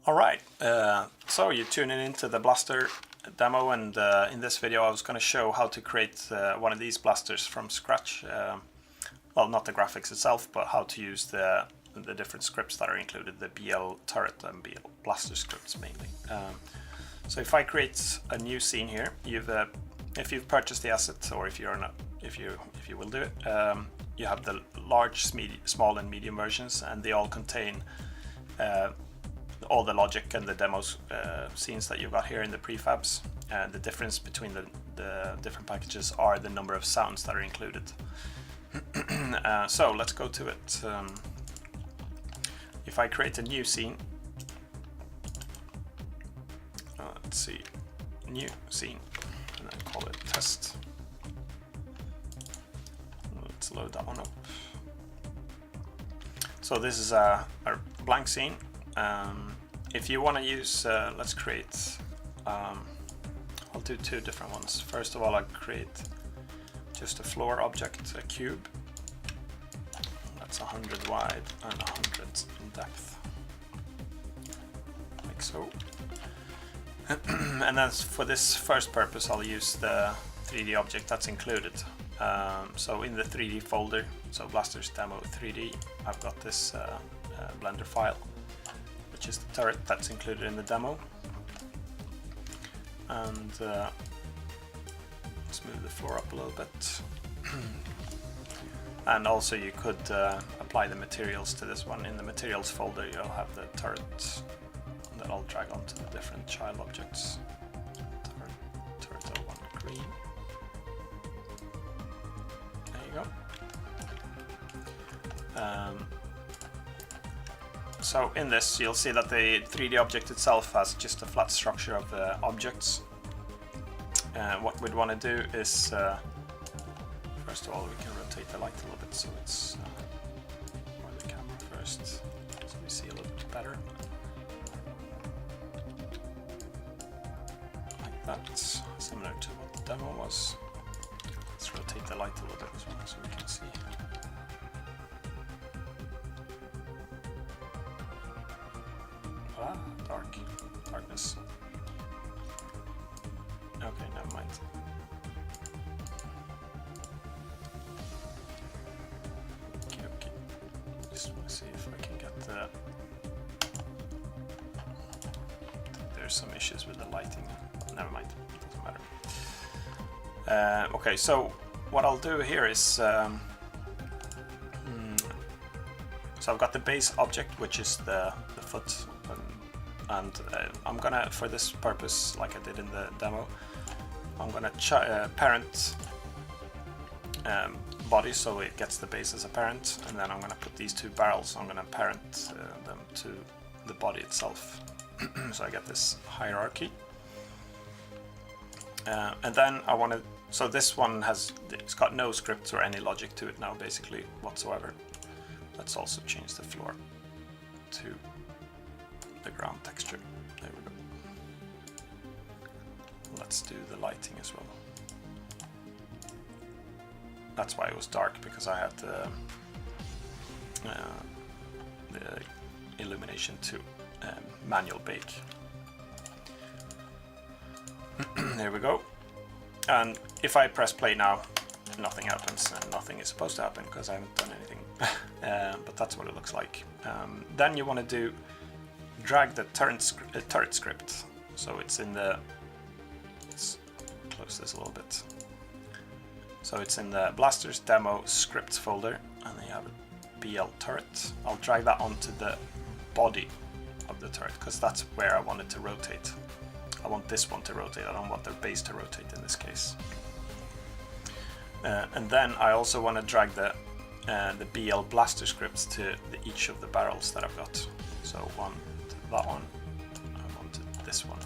Alright, so you're tuning into the blaster demo, and in this video I was going to show how to create one of these blasters from scratch. Well, not the graphics itself, but how to use the different scripts that are included, the BL turret and BL blaster scripts mainly. So if I create a new scene here, if you've purchased the asset, or if you're not, if you will do it, you have the large, small and medium versions, and they all contain all the logic and the demos scenes that you've got here in the prefabs. And the difference between the different packages are the number of sounds that are included. So let's go to it. If I create a new scene, let's see, new scene, and then call it test. Let's load that one up. So this is a blank scene. If you want to use, let's create, I'll do two different ones. First of all, I'll create just a floor object, a cube. That's 100 wide and 100 in depth, like so. And then for this first purpose, I'll use the 3D object that's included. So in the 3D folder, so Blasters Demo 3D, I've got this Blender file, which is the turret that's included in the demo. And let's move the floor up a little bit. And also you could apply the materials to this one. In the materials folder, you'll have the turret that I'll drag onto the different child objects. Turret 01 green. There you go. So in this, you'll see that the 3D object itself has just a flat structure of objects. What we'd want to do is, first of all, we can rotate the light a little bit, so it's or the camera first, so we see a little bit better. Like that, similar to what the demo was. Let's rotate the light a little bit as well, so we can see. Darkness. Okay, never mind. Okay. Just want to see if I can get the... There's some issues with the lighting. Never mind, doesn't matter. Okay, so what I'll do here is... So I've got the base object, which is the foot. And I'm gonna, for this purpose, like I did in the demo, I'm gonna parent body, so it gets the base as a parent, and then I'm gonna put these two barrels, I'm gonna parent them to the body itself. So I get this hierarchy. And then I want to, so this one it's got no scripts or any logic to it now, basically, whatsoever. Let's also change the floor to the ground texture. There we go. Let's do the lighting as well. That's why it was dark, because I had the illumination to manual bake. There we go. And if I press play now, nothing happens, and nothing is supposed to happen because I haven't done anything. But that's what it looks like. Then you want to drag the turret script, so it's in the, let's close this a little bit, so it's in the Blasters Demo Scripts folder, and then you have a BL turret. I'll drag that onto the body of the turret, because that's where I want it to rotate. I want this one to rotate, I don't want the base to rotate in this case. And then I also want to drag the BL Blaster scripts to each of the barrels that I've got. So one to that one, and one to this one.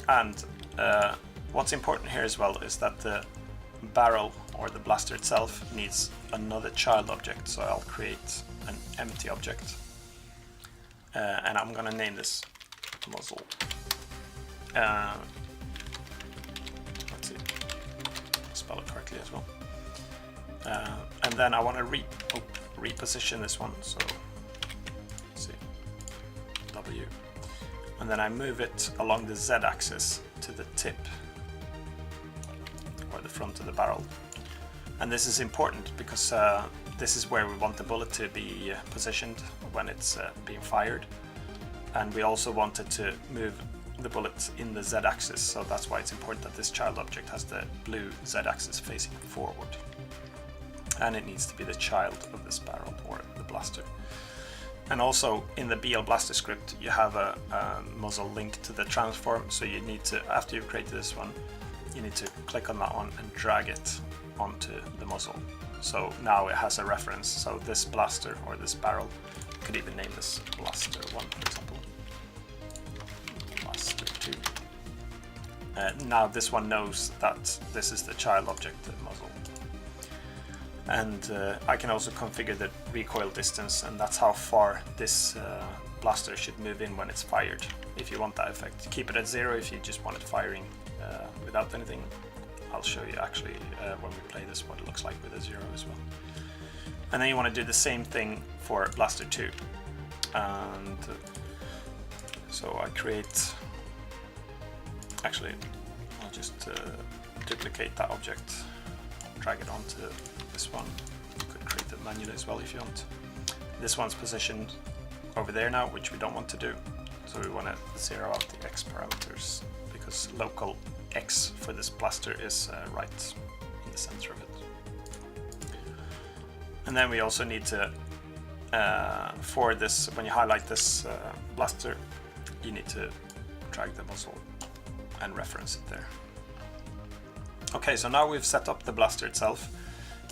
And what's important here as well is that the barrel, or the blaster itself, needs another child object. So I'll create an empty object, and I'm going to name this muzzle. Let's see, spell it correctly as well. And then I want to reposition this one. So let's see. W. And then I move it along the Z-axis to the tip, or the front of the barrel. And this is important because this is where we want the bullet to be positioned when it's being fired. And we also want it to move the bullet in the Z-axis, so that's why it's important that this child object has the blue Z-axis facing forward. And it needs to be the child of this barrel, or the blaster. And also in the BL Blaster script you have a muzzle linked to the transform, so you need to, after you've created this one, you need to click on that one and drag it onto the muzzle. So now it has a reference, so this blaster or this barrel, you could even name this Blaster 1 for example. Blaster 2. Now this one knows that this is the child object, the muzzle. And I can also configure the recoil distance, and that's how far this blaster should move in when it's fired, if you want that effect. Keep it at 0 if you just want it firing without anything. I'll show you actually when we play this what it looks like with a 0 as well. And then you want to do the same thing for Blaster 2. And so I create, actually I'll just duplicate that object, drag it onto this one. You could create it manually as well if you want. This one's positioned over there now, which we don't want to do. So we want to zero out the X parameters, because local X for this blaster is right in the center of it. And then we also need to, for this, when you highlight this blaster, you need to drag the muzzle and reference it there. Okay, so now we've set up the blaster itself.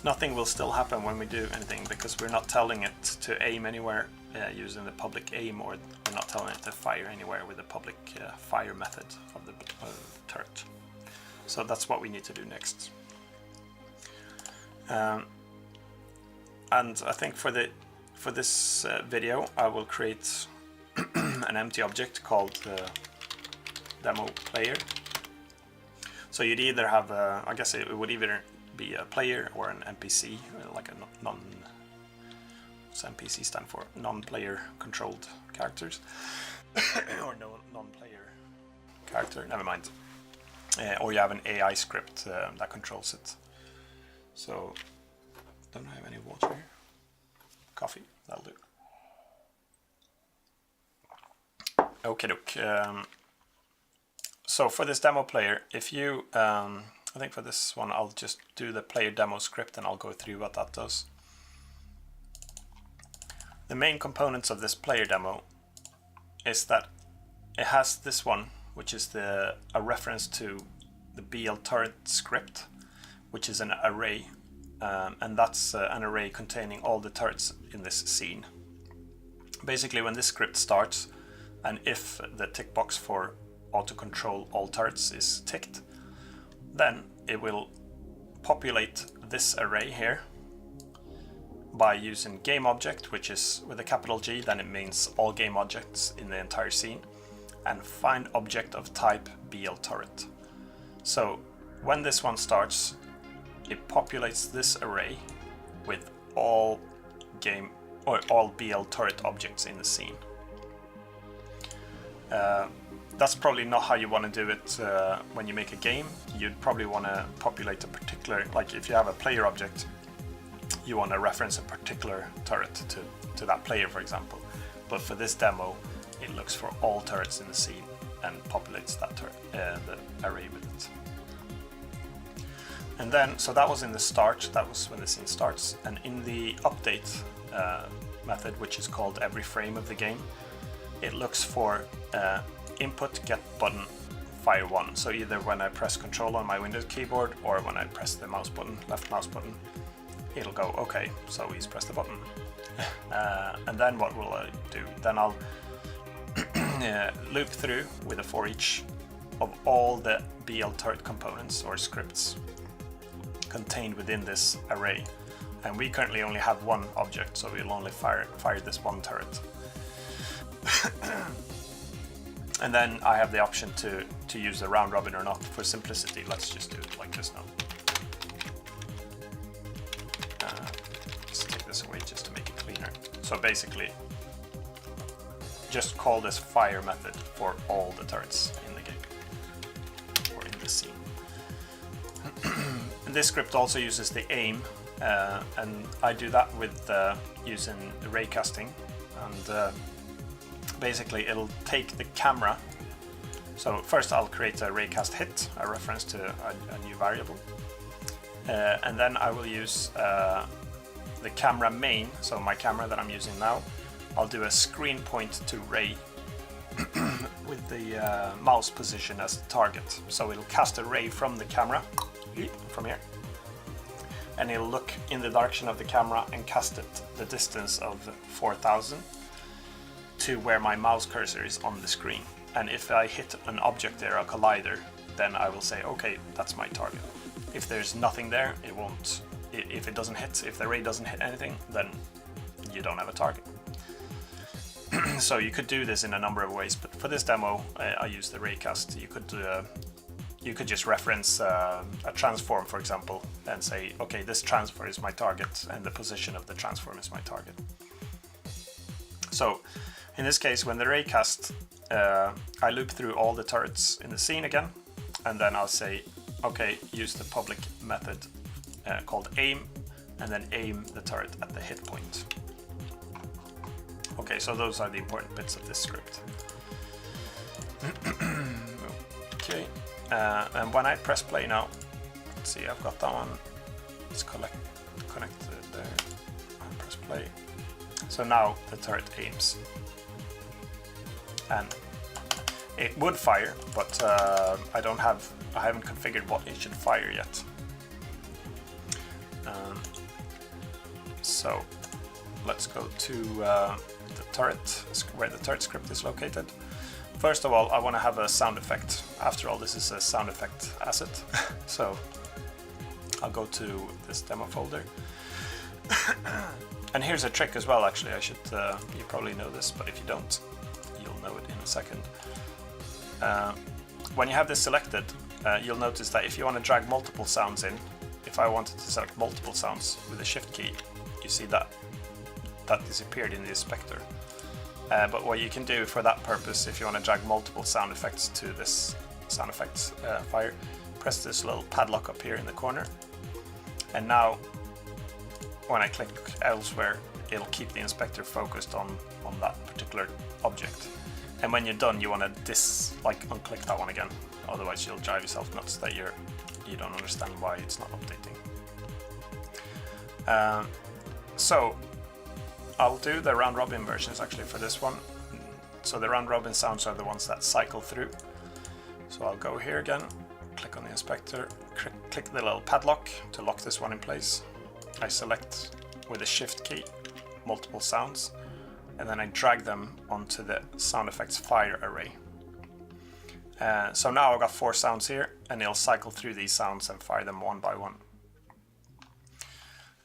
Nothing will still happen when we do anything, because we're not telling it to aim anywhere using the public aim, or we're not telling it to fire anywhere with the public fire method of the turret. So that's what we need to do next. And I think for this video I will create an empty object called demo player. So you'd either have I guess it would either be a player or an NPC, like a what's NPC stand for? Non-player controlled characters. Or non-player character, never mind. Or you have an AI script that controls it. So, don't I have any water here? Coffee, that'll do. Okay, look. So for this demo player, if you, I think for this one I'll just do the player demo script and I'll go through what that does. The main components of this player demo is that it has this one, which is a reference to the BL turret script, which is an array, and that's an array containing all the turrets in this scene. Basically, when this script starts, and if the tick box for auto control all turrets is ticked, then it will populate this array here by using game object, which is with a capital G, then it means all game objects in the entire scene, and find object of type BL turret. So when this one starts, it populates this array with all game or all BL turret objects in the scene. That's probably not how you want to do it when you make a game. You'd probably want to populate a particular, like if you have a player object, you want to reference a particular turret to that player, for example. But for this demo, it looks for all turrets in the scene and populates that the array with it. And then, so that was in the start, that was when the scene starts. And in the update method, which is called every frame of the game, it looks for input get button fire 1. So either when I press control on my Windows keyboard or when I press the mouse button, left mouse button, it'll go okay, so he's pressed the button. And then what will I do? Then I'll loop through with a for each of all the BL turret components or scripts contained within this array. And we currently only have one object, so we'll only fire this one turret. And then I have the option to use the round robin or not. For simplicity, let's just do it like this now. Let's take this away just to make it cleaner. So basically, just call this fire method for all the turrets in the game, or in the scene. This script also uses the aim, and I do that with using raycasting, and basically it'll take the camera. So first I'll create a raycast hit, a reference to a new variable, and then I will use the camera main, so my camera that I'm using now. I'll do a screen point to ray with the mouse position as the target. So it'll cast a ray from the camera, from here, and it'll look in the direction of the camera and cast it the distance of 4000 to where my mouse cursor is on the screen. And if I hit an object there, a collider, then I will say, okay, that's my target. If there's nothing there, it won't. If it doesn't hit, if the ray doesn't hit anything, then you don't have a target. So you could do this in a number of ways, but for this demo, I use the raycast. You could just reference a transform, for example, and say, okay, this transform is my target, and the position of the transform is my target. So in this case, when the raycast, I loop through all the turrets in the scene again, and then I'll say, okay, use the public method called aim, and then aim the turret at the hit point. Okay, so those are the important bits of this script. Okay, and when I press play now, let's see, I've got that one. It's connected there. I press play. So now the turret aims, and it would fire, but I haven't configured what it should fire yet. So let's go to the turret, where the turret script is located. First of all, I want to have a sound effect. After all, this is a sound effect asset. So I'll go to this demo folder. And here's a trick as well, actually. You probably know this, but if you don't, you'll know it in a second. When you have this selected, you'll notice that if you want to drag multiple sounds in, if I wanted to select multiple sounds with the shift key, you see that disappeared in the inspector. But what you can do for that purpose, if you want to drag multiple sound effects to this sound effects fire, press this little padlock up here in the corner, and now when I click elsewhere, it'll keep the inspector focused on that particular object. And when you're done, you want to unclick that one again, otherwise you'll drive yourself nuts that you don't understand why it's not updating. So I'll do the round robin versions actually for this one. So the round robin sounds are the ones that cycle through. So I'll go here again, click on the inspector, click the little padlock to lock this one in place. I select with the shift key multiple sounds, and then I drag them onto the sound effects fire array. So now I've got 4 sounds here, and it'll cycle through these sounds and fire them one by one.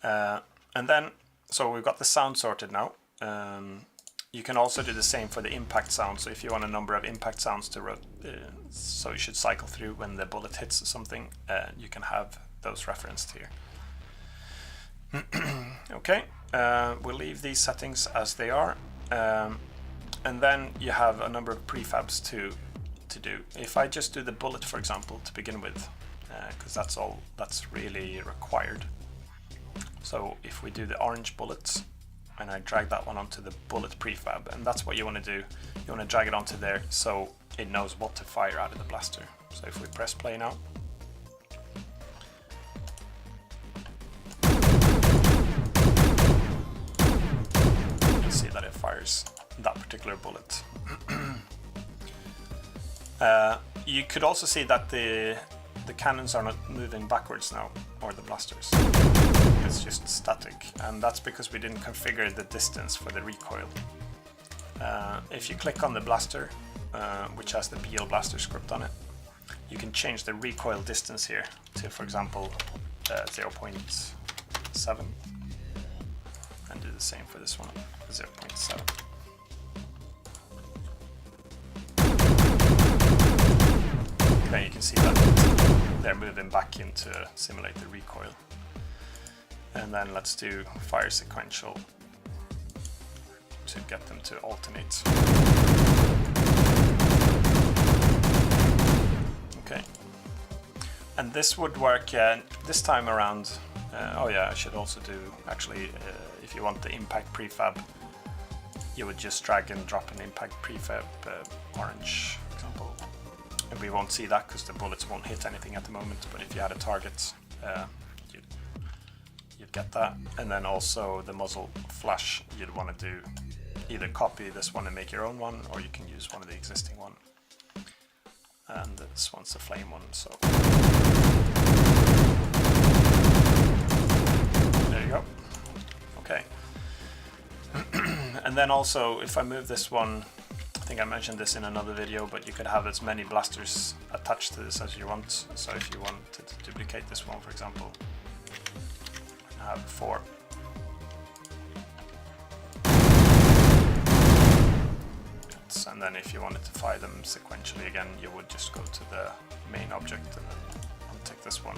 And then, so we've got the sound sorted now. You can also do the same for the impact sounds. So if you want a number of impact sounds to so you should cycle through when the bullet hits something, you can have those referenced here. Okay, we'll leave these settings as they are, and then you have a number of prefabs to do. If I just do the bullet, for example, to begin with, because that's really required. So if we do the orange bullet, and I drag that one onto the bullet prefab, and that's what you want to do. You want to drag it onto there so it knows what to fire out of the blaster. So if we press play now, you'll see that it fires that particular bullet. You could also see that the cannons are not moving backwards now, or the blasters. It's just static, and that's because we didn't configure the distance for the recoil. If you click on the blaster, which has the BL blaster script on it, you can change the recoil distance here to, for example, 0.7, and do the same for this one, 0.7. Okay, you can see that they're moving back in to simulate the recoil. And then let's do fire sequential to get them to alternate. Okay, and this would work this time around. Oh yeah, I should also do, actually, if you want the impact prefab, you would just drag and drop an impact prefab orange, for example. And we won't see that because the bullets won't hit anything at the moment, but if you had a target, you'd get that. And then also the muzzle flash, you'd want to do either copy this one and make your own one, or you can use one of the existing one. And this one's the flame one, so there you go. Okay. And then also, if I move this one, I think I mentioned this in another video, but you could have as many blasters attached to this as you want. So if you wanted to duplicate this one, for example, I have 4. And then if you wanted to fire them sequentially again, you would just go to the main object and then take this one.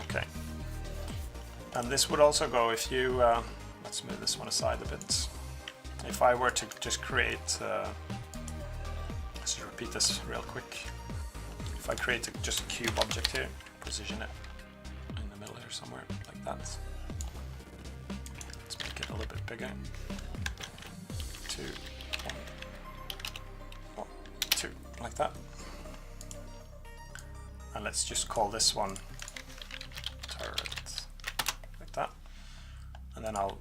Okay. And this would also go if you, let's move this one aside a bit. If I were to just create, let's repeat this real quick. If I create just a cube object here, position it in the middle here somewhere, like that. Let's make it a little bit bigger. 2, 1, 2, like that. And let's just call this one turret, like that. And then I'll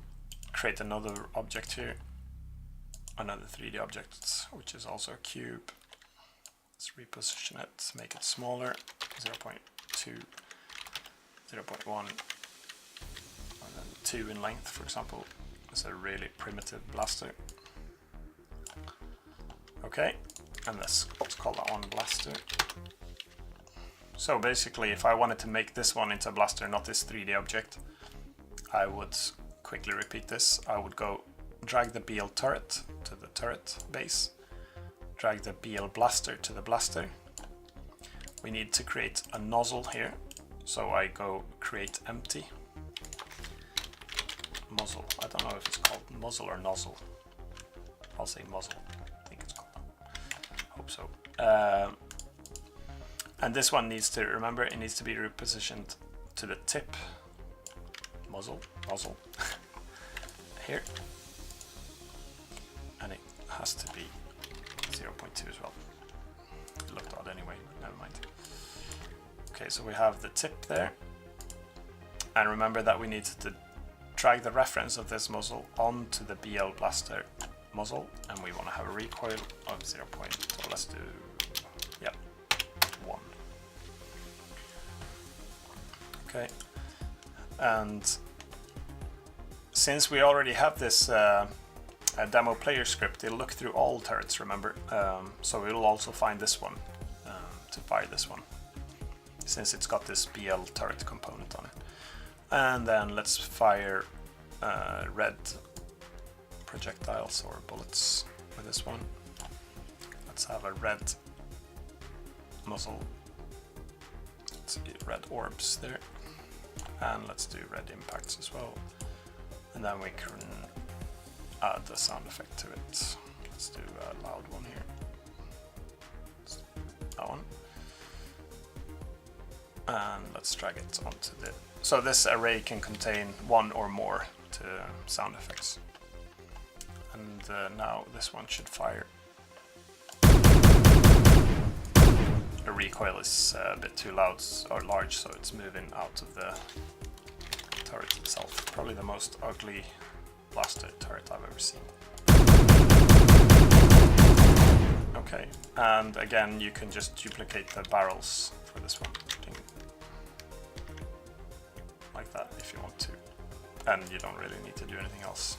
create another object here, another 3D object, which is also a cube. Let's reposition it, make it smaller, 0.2, 0.1, and then 2 in length, for example. It's a really primitive blaster. Okay, and let's call that one blaster. So basically, if I wanted to make this one into a blaster, not this 3D object, I would quickly repeat this. I would go drag the BL turret to the turret base, drag the BL blaster to the blaster. We need to create a nozzle here, so I go create empty muzzle. I don't know if it's called muzzle or nozzle. I'll say muzzle. I think it's called that. Hope so. And this one needs to, remember, it needs to be repositioned to the tip. Muzzle here. And it has to be 0.2 as well. It looked odd anyway, but never mind. Okay, so we have the tip there. And remember that we need to drag the reference of this muzzle onto the BL blaster muzzle, and we want to have a recoil of 0. So let's do, yeah, 1. Okay, and since we already have this demo player script, it'll look through all turrets, remember? So it'll also find this one to fire this one, since it's got this BL turret component on it. And then let's fire red projectiles or bullets with this one. Let's have a red muzzle. Let's see, red orbs there. And let's do red impacts as well. And then we can add a sound effect to it. Let's do a loud one here. That one. And let's drag it onto the... So this array can contain 1 or more to sound effects. And now this one should fire. The recoil is a bit too loud or large, so it's moving out of the turret itself. Probably the most ugly blaster turret I've ever seen. Okay, and again you can just duplicate the barrels for this one. Like that if you want to. And you don't really need to do anything else.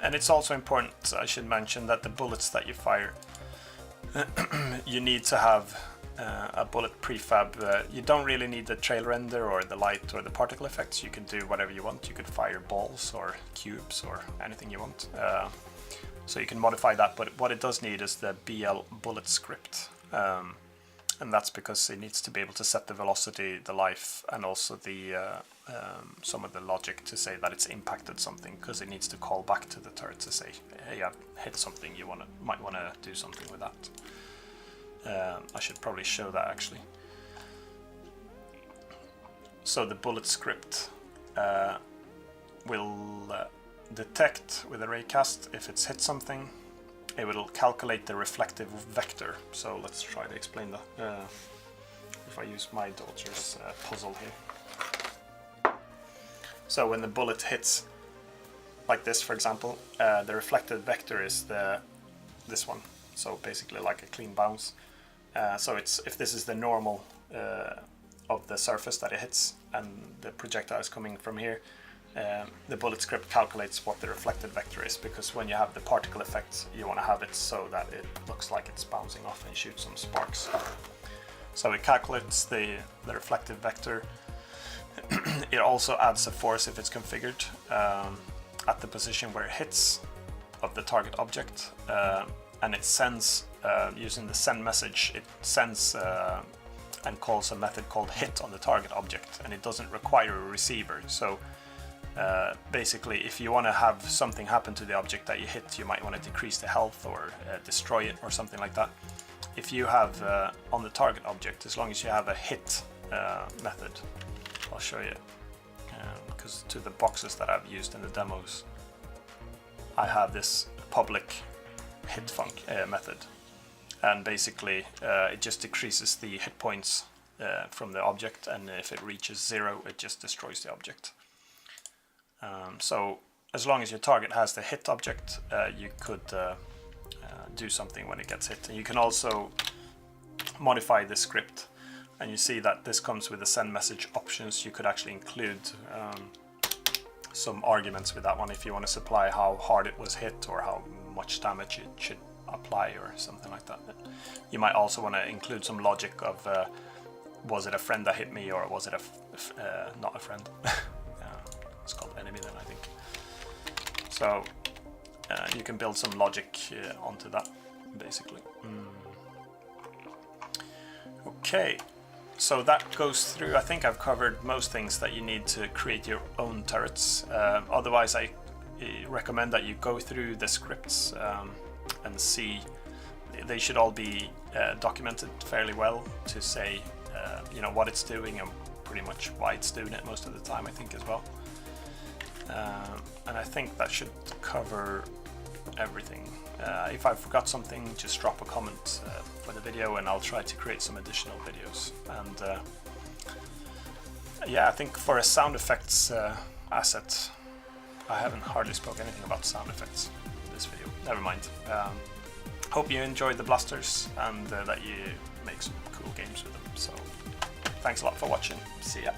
And it's also important, I should mention, that the bullets that you fire, you need to have a bullet prefab. You don't really need the trail render or the light or the particle effects. You can do whatever you want. You could fire balls or cubes or anything you want. So you can modify that, but what it does need is the BL bullet script. And that's because it needs to be able to set the velocity, the life, and also the some of the logic to say that it's impacted something, because it needs to call back to the turret to say, hey, I've hit something, you might want to do something with that. I should probably show that actually. So the bullet script will detect with a raycast if it's hit something. It will calculate the reflective vector. So let's try to explain that. If I use my daughter's puzzle here. So when the bullet hits like this, for example, the reflected vector is this one. So basically like a clean bounce. So if this is the normal of the surface that it hits, and the projectile is coming from here, the bullet script calculates what the reflected vector is, because when you have the particle effects, you want to have it so that it looks like it's bouncing off and shoots some sparks. So it calculates the reflective vector. It also adds a force if it's configured at the position where it hits of the target object, and it sends, using the send message, it sends and calls a method called hit on the target object, and it doesn't require a receiver. So basically, if you want to have something happen to the object that you hit, you might want to decrease the health or destroy it or something like that. If you have on the target object, as long as you have a hit method, I'll show you, because to the boxes that I've used in the demos, I have this public hit method, and basically it just decreases the hit points from the object, and if it reaches 0, it just destroys the object. So as long as your target has the hit object, you could do something when it gets hit. And you can also modify the script, and you see that this comes with the send message options. You could actually include some arguments with that one if you want to supply how hard it was hit or how much damage it should apply or something like that. You might also want to include some logic of was it a friend that hit me, or was it not a friend? It's called enemy then, I think. So you can build some logic onto that, basically. Okay, so that goes through. I think I've covered most things that you need to create your own turrets. Otherwise, I recommend that you go through the scripts and see. They should all be documented fairly well to say, you know, what it's doing and pretty much why it's doing it most of the time, I think, as well. And I think that should cover everything. If I forgot something, just drop a comment for the video, and I'll try to create some additional videos. And yeah, I think for a sound effects asset, I haven't hardly spoke anything about sound effects in this video. Never mind. Hope you enjoyed the blasters, and that you make some cool games with them. So thanks a lot for watching. See ya.